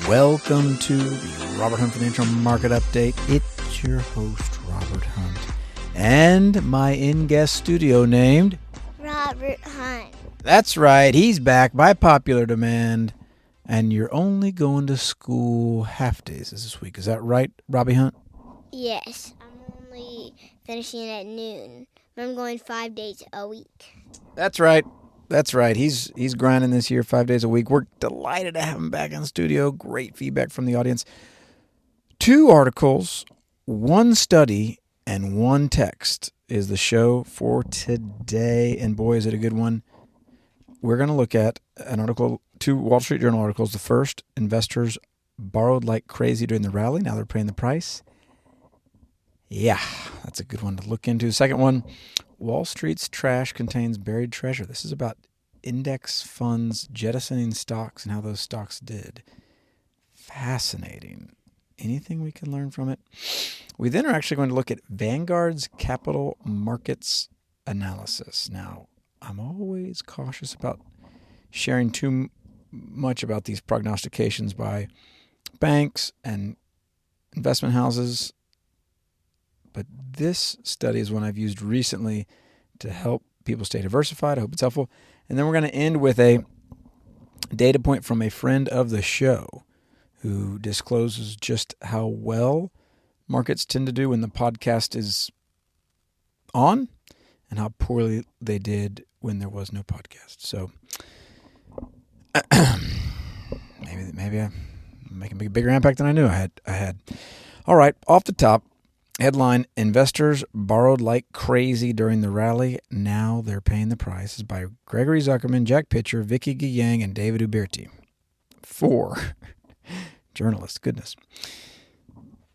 Welcome to the Robert Hunt Financial Market Update. It's your host, Robert Hunt, and my in-guest studio named Robert Hunt. That's right, he's back by popular demand, and you're only going to school half days this week. Is that right, Robbie Hunt? Yes, I'm only finishing at noon. I'm going 5 days a week. That's right. He's grinding this year 5 days a week. We're delighted to have him back in the studio. Great feedback from the audience. 2 articles, 1 study, and 1 text is the show for today. And boy, is it a good one. We're going to look at an article, 2 Wall Street Journal articles. The first, investors borrowed like crazy during the rally. Now they're paying the price. Yeah, that's a good one to look into. Second one, Wall Street's trash contains buried treasure. This is about index funds jettisoning stocks and how those stocks did. Fascinating. Anything we can learn from it? We then are actually going to look at Vanguard's capital markets analysis. Now, I'm always cautious about sharing too much about these prognostications by banks and investment houses. But this study is one I've used recently to help people stay diversified. I hope it's helpful. And then we're going to end with a data point from a friend of the show who discloses just how well markets tend to do when the podcast is on and how poorly they did when there was no podcast. So maybe I'm making a bigger impact than I knew I had. All right, off the top. Headline, investors borrowed like crazy during the rally. Now they're paying the price. This is by Gregory Zuckerman, Jack Pitcher, Vicky Guiyang, and David Uberti. 4 journalists, goodness.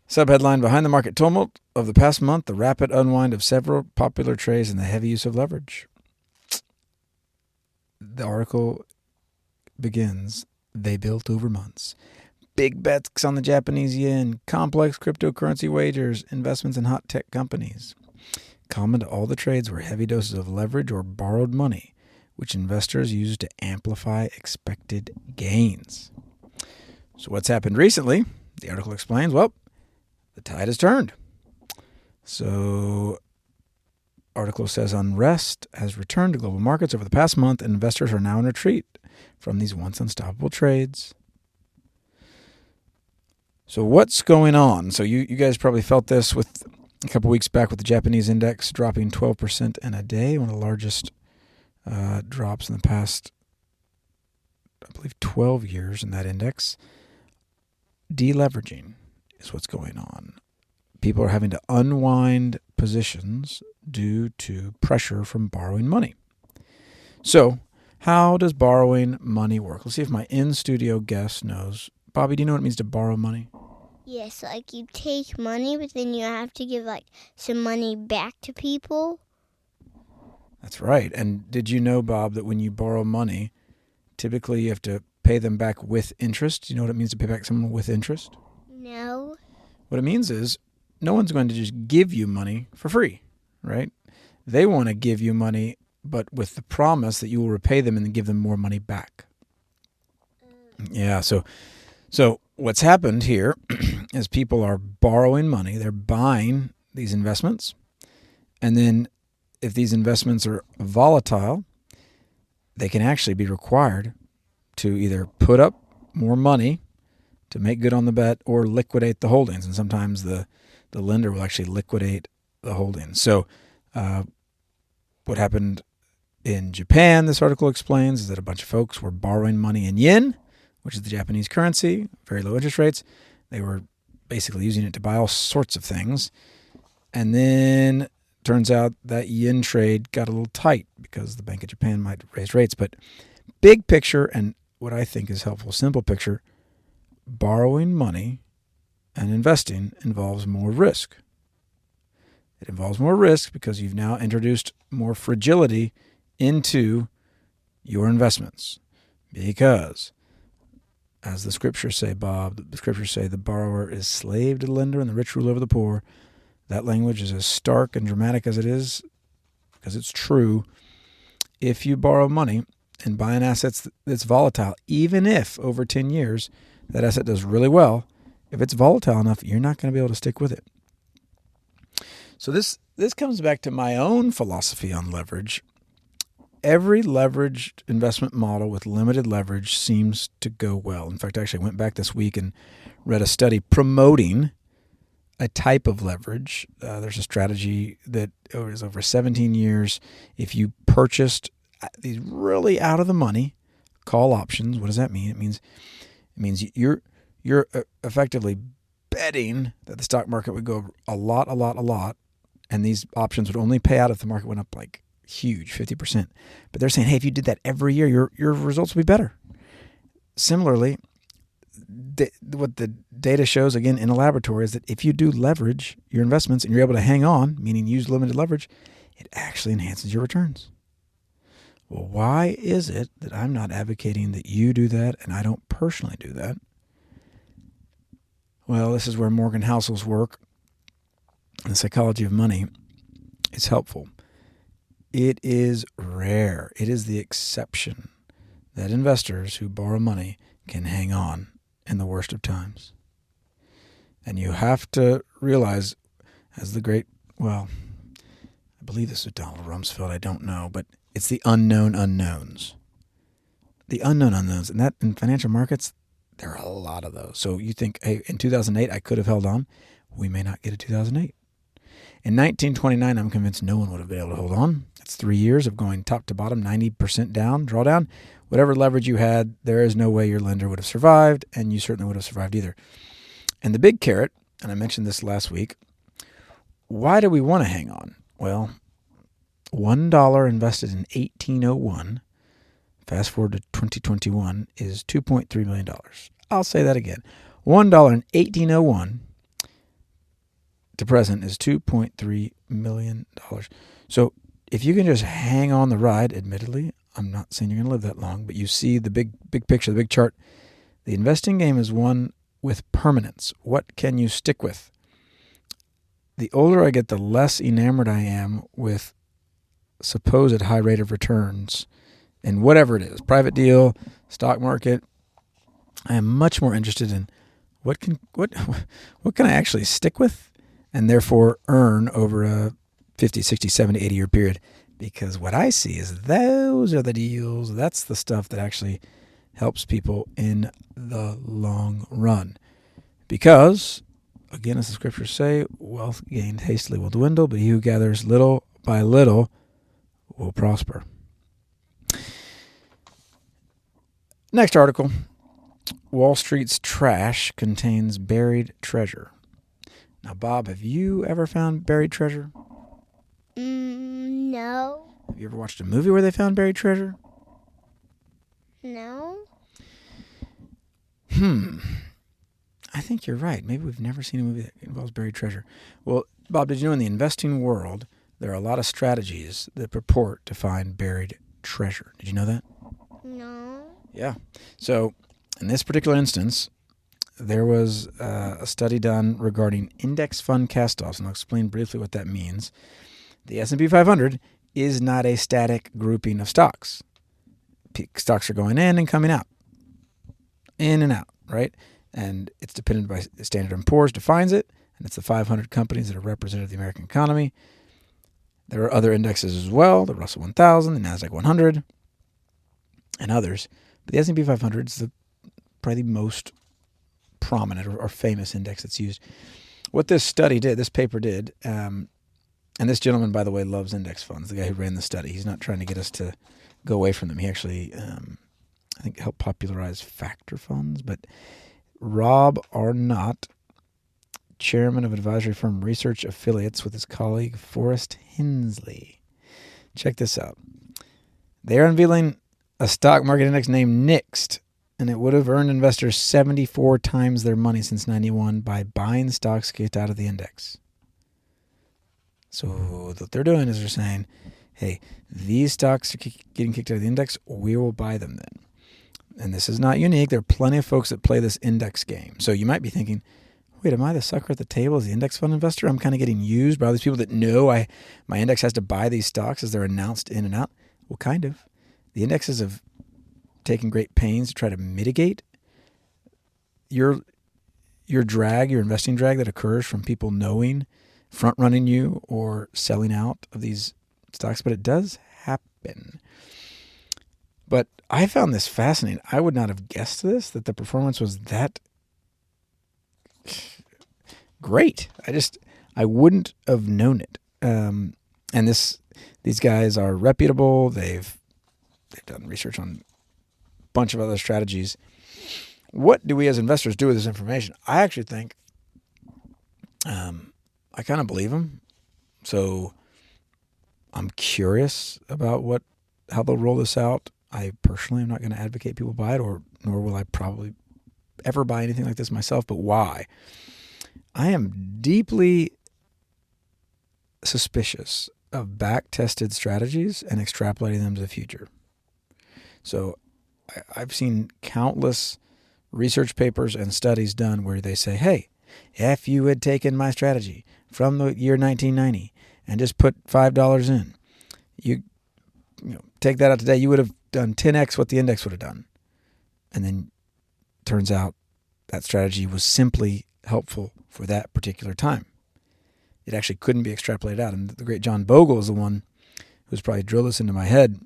Subheadline, behind the market tumult of the past month, the rapid unwind of several popular trades and the heavy use of leverage. The article begins, they built over months. Big bets on the Japanese yen, complex cryptocurrency wagers, investments in hot tech companies. Common to all the trades were heavy doses of leverage or borrowed money, which investors used to amplify expected gains. So what's happened recently? The article explains, well, the tide has turned. So article says unrest has returned to global markets over the past month, and investors are now in retreat from these once unstoppable trades. So what's going on? So you guys probably felt this with a couple weeks back with the Japanese index dropping 12% in a day, one of the largest drops in the past, I believe, 12 years in that index. Deleveraging is what's going on. People are having to unwind positions due to pressure from borrowing money. So how does borrowing money work? Let's see if my in-studio guest knows. Bobby, do you know what it means to borrow money? Yes, like you take money, but then you have to give some money back to people. That's right. And did you know, Bob, that when you borrow money, typically you have to pay them back with interest? Do you know what it means to pay back someone with interest? No. What it means is no one's going to just give you money for free, right? They want to give you money, but with the promise that you will repay them and then give them more money back. Yeah, so what's happened here is people are borrowing money. They're buying these investments. And then if these investments are volatile, they can actually be required to either put up more money to make good on the bet or liquidate the holdings. And sometimes the lender will actually liquidate the holdings. So what happened in Japan, this article explains, is that a bunch of folks were borrowing money in yen, which is the Japanese currency, very low interest rates. They were basically using it to buy all sorts of things. And then turns out that yen trade got a little tight because the Bank of Japan might raise rates. But big picture, and what I think is helpful, simple picture, borrowing money and investing involves more risk. It involves more risk because you've now introduced more fragility into your investments. Because, as the scriptures say, Bob, the scriptures say the borrower is slave to the lender and the rich rule over the poor. That language is as stark and dramatic as it is, because it's true. If you borrow money and buy an asset that's volatile, even if over 10 years that asset does really well, if it's volatile enough, you're not going to be able to stick with it. So this comes back to my own philosophy on leverage. Every leveraged investment model with limited leverage seems to go well. In fact, I actually went back this week and read a study promoting a type of leverage. There's a strategy that is over 17 years. If you purchased these really out of the money call options, what does that mean? It means you're effectively betting that the stock market would go a lot, and these options would only pay out if the market went up like huge, 50%. But they're saying, hey, if you did that every year, your results would be better. Similarly, what the data shows, again, in a laboratory, is that if you do leverage your investments and you're able to hang on, meaning use limited leverage, it actually enhances your returns. Well, why is it that I'm not advocating that you do that and I don't personally do that? Well, this is where Morgan Housel's work, The Psychology of Money, is helpful. It is rare. It is the exception that investors who borrow money can hang on in the worst of times. And you have to realize, as the great, I believe this is Donald Rumsfeld, I don't know, but it's the unknown unknowns. The unknown unknowns. And that in financial markets, there are a lot of those. So you think, hey, in 2008, I could have held on. We may not get a 2008. In 1929, I'm convinced no one would have been able to hold on. That's 3 years of going top to bottom, 90% down, drawdown. Whatever leverage you had, there is no way your lender would have survived, and you certainly would have survived either. And the big carrot, and I mentioned this last week, why do we want to hang on? Well, $1 invested in 1801, fast forward to 2021, is $2.3 million. I'll say that again. $1 in 1801 to present is $2.3 million. So if you can just hang on the ride, admittedly, I'm not saying you're going to live that long, but you see the big picture, the big chart. The investing game is one with permanence. What can you stick with? The older I get, the less enamored I am with supposed high rate of returns in whatever it is, private deal, stock market. I am much more interested in what can I actually stick with and therefore earn over a 50, 60, 70, 80-year period. Because what I see is those are the deals. That's the stuff that actually helps people in the long run. Because, again, as the scriptures say, wealth gained hastily will dwindle, but he who gathers little by little will prosper. Next article. Wall Street's trash contains buried treasure. Now, Bob, have you ever found buried treasure? No. Have you ever watched a movie where they found buried treasure? No. I think you're right. Maybe we've never seen a movie that involves buried treasure. Well, Bob, did you know in the investing world, there are a lot of strategies that purport to find buried treasure? Did you know that? No. Yeah. So in this particular instance, there was a study done regarding index fund cast-offs, and I'll explain briefly what that means. The S&P 500 is not a static grouping of stocks. Stocks are going in and coming out, in and out, right? And it's dependent by Standard & Poor's defines it, and it's the 500 companies that are representative of the American economy. There are other indexes as well, the Russell 1000, the NASDAQ 100, and others. But the S&P 500 is probably the most prominent or famous index that's used. What this study did, this paper did, and this gentleman, by the way, loves index funds, the guy who ran the study. He's not trying to get us to go away from them. He actually, I think, helped popularize factor funds. But Rob Arnott, chairman of advisory firm Research Affiliates with his colleague Forrest Hensley. Check this out. They're unveiling a stock market index named NIXT, and it would have earned investors 74 times their money since 91 by buying stocks kicked out of the index. So what they're doing is they're saying, hey, these stocks are getting kicked out of the index, we will buy them then. And this is not unique. There are plenty of folks that play this index game. So you might be thinking, wait, am I the sucker at the table as the index fund investor? I'm kind of getting used by all these people that know my index has to buy these stocks as they're announced in and out. Well, kind of. The indexes have taken great pains to try to mitigate your investing drag that occurs from people knowing, front running you, or selling out of these stocks, but it does happen. But I found this fascinating. I would not have guessed this, that the performance was that great. I wouldn't have known it. And these guys are reputable. They've done research on a bunch of other strategies. What do we as investors do with this information? I actually think I kind of believe them. So I'm curious about how they'll roll this out. I personally am not going to advocate people buy it, nor will I probably ever buy anything like this myself. But why? I am deeply suspicious of back-tested strategies and extrapolating them to the future. So I've seen countless research papers and studies done where they say, hey, if you had taken my strategy from the year 1990 and just put $5 in, you take that out today, you would have done 10x what the index would have done. And then turns out that strategy was simply helpful for that particular time. It actually couldn't be extrapolated out. And the great John Bogle is the one who's probably drilled this into my head.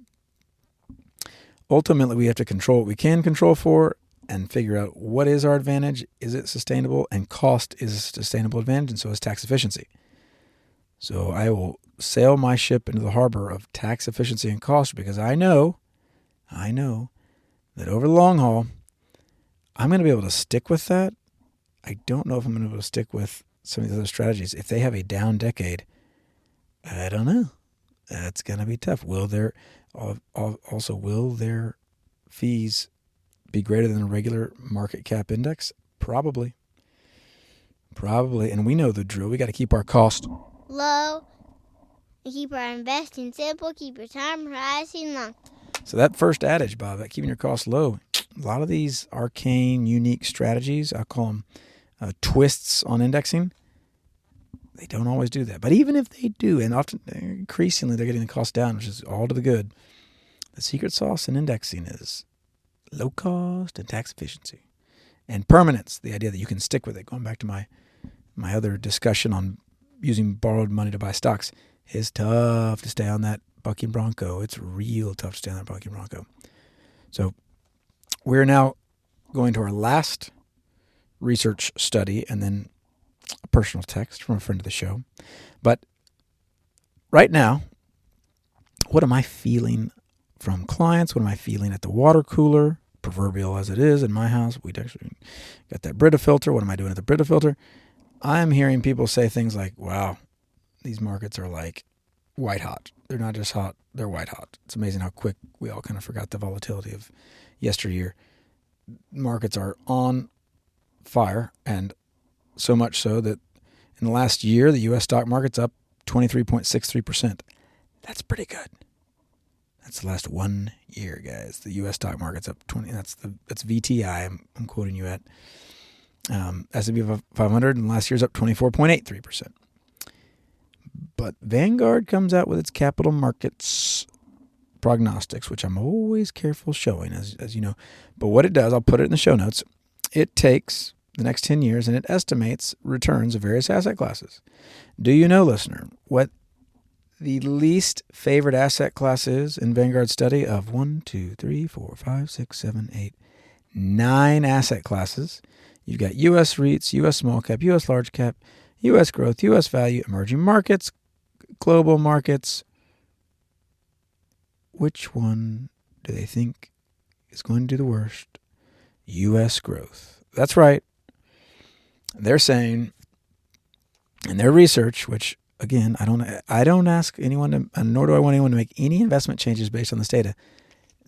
Ultimately, we have to control what we can control for and figure out what is our advantage, is it sustainable, and cost is a sustainable advantage, and so is tax efficiency. So I will sail my ship into the harbor of tax efficiency and cost because I know that over the long haul, I'm going to be able to stick with that. I don't know if I'm going to be able to stick with some of these other strategies. If they have a down decade, I don't know. That's going to be tough. Will their fees be greater than a regular market cap index? Probably. And we know the drill. We got to keep our cost low and keep our investing simple. Keep your time horizon long. So that first adage, Bob, about keeping your costs low, a lot of these arcane, unique strategies, I call them twists on indexing, they don't always do that. But even if they do, and often increasingly they're getting the cost down, which is all to the good, the secret sauce in indexing is low cost and tax efficiency. And permanence, the idea that you can stick with it. Going back to my other discussion on using borrowed money to buy stocks, it's tough to stay on that bucking bronco. It's real tough to stay on that bucking bronco. So we're now going to our last research study and then a personal text from a friend of the show. But right now, what am I feeling from clients? What am I feeling at the water cooler? Proverbial as it is in my house, we'd actually got that Brita filter. What am I doing at the Brita filter? I'm hearing people say things like, wow, these markets are like white hot. They're not just hot, they're white hot. It's amazing how quick we all kind of forgot the volatility of yesteryear. Markets are on fire, and so much so that in the last year, the U.S. stock market's up 23.63%. That's pretty good. That's the last 1 year, guys. The U.S. stock market's up 20. That's VTI. I'm quoting you at. S&P 500 in last year's up 24.83%. But Vanguard comes out with its capital markets prognostics, which I'm always careful showing, as you know. But what it does, I'll put it in the show notes. It takes the next 10 years and it estimates returns of various asset classes. Do you know, listener, what the least favorite asset class is in Vanguard's study of 1, 2, 3, 4, 5, 6, 7, 8, 9 asset classes? You've got U.S. REITs, U.S. small cap, U.S. large cap, U.S. growth, U.S. value, emerging markets, global markets. Which one do they think is going to do the worst? U.S. growth. That's right. They're saying in their research, which again, I don't ask anyone to, and nor do I want anyone to make any investment changes based on this data.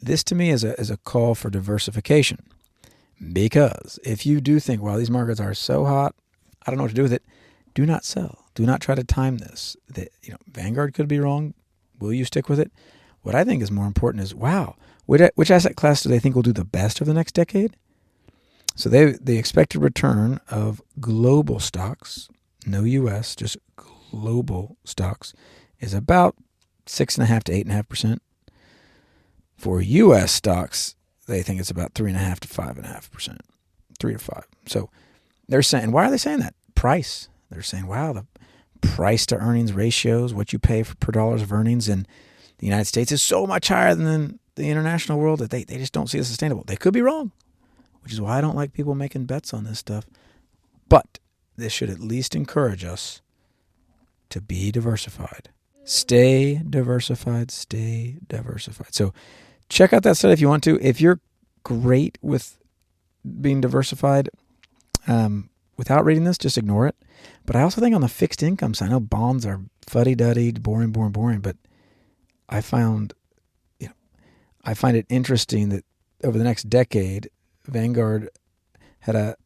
This to me is a call for diversification. Because if you do think, wow, these markets are so hot, I don't know what to do with it, do not sell. Do not try to time this. Vanguard could be wrong. Will you stick with it? What I think is more important is, wow, which asset class do they think will do the best over the next decade? So the expected return of global stocks, no U.S., just global stocks, is about 6.5 to 8.5%. For U.S. stocks, they think it's about 3.5 to 5.5%. 3 to 5. So they're saying, why are they saying that? Price. They're saying, wow, the price to earnings ratios, what you pay per dollars of earnings in the United States is so much higher than the international world that they just don't see it sustainable. They could be wrong, which is why I don't like people making bets on this stuff. But this should at least encourage us to be diversified. Stay diversified, stay diversified. So check out that study if you want to. If you're great with being diversified, without reading this, just ignore it. But I also think on the fixed income side, I know bonds are fuddy-duddy, boring, but I find it interesting that over the next decade, Vanguard had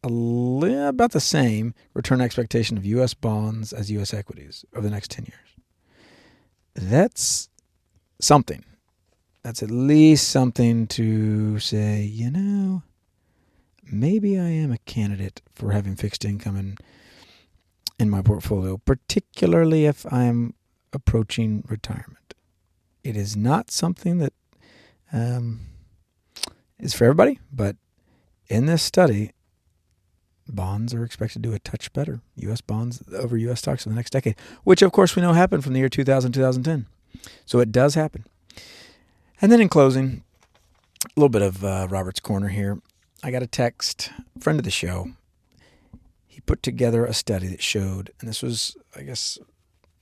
about the same return expectation of U.S. bonds as U.S. equities over the next 10 years. That's something. That's at least something to say, maybe I am a candidate for having fixed income in my portfolio, particularly if I'm approaching retirement. It is not something that is for everybody, but in this study, bonds are expected to do a touch better, U.S. bonds over U.S. stocks in the next decade, which, of course, we know happened from the year 2000, 2010. So it does happen. And then in closing, a little bit of Robert's Corner here. I got a text, friend of the show. He put together a study that showed, and this was, I guess,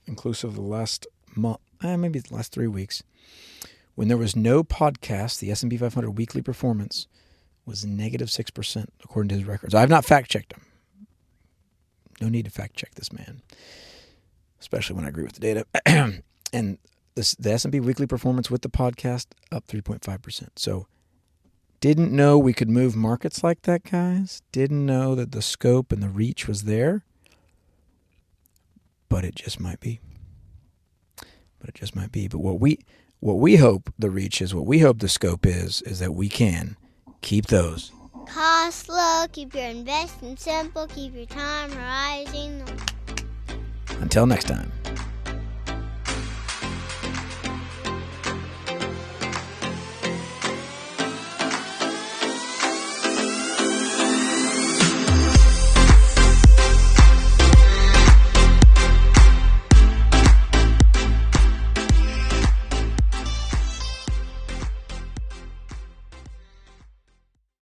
inclusive of the last month, maybe the last 3 weeks, when there was no podcast, the S&P 500 weekly performance was negative 6%, according to his records. I have not fact-checked him. No need to fact-check this man, especially when I agree with the data. And the S&P weekly performance with the podcast, up 3.5%. So didn't know we could move markets like that, guys. Didn't know that the scope and the reach was there. But it just might be. But what we hope the reach is, what we hope the scope is that we can keep those costs low, keep your investing simple, keep your time horizon. Until next time.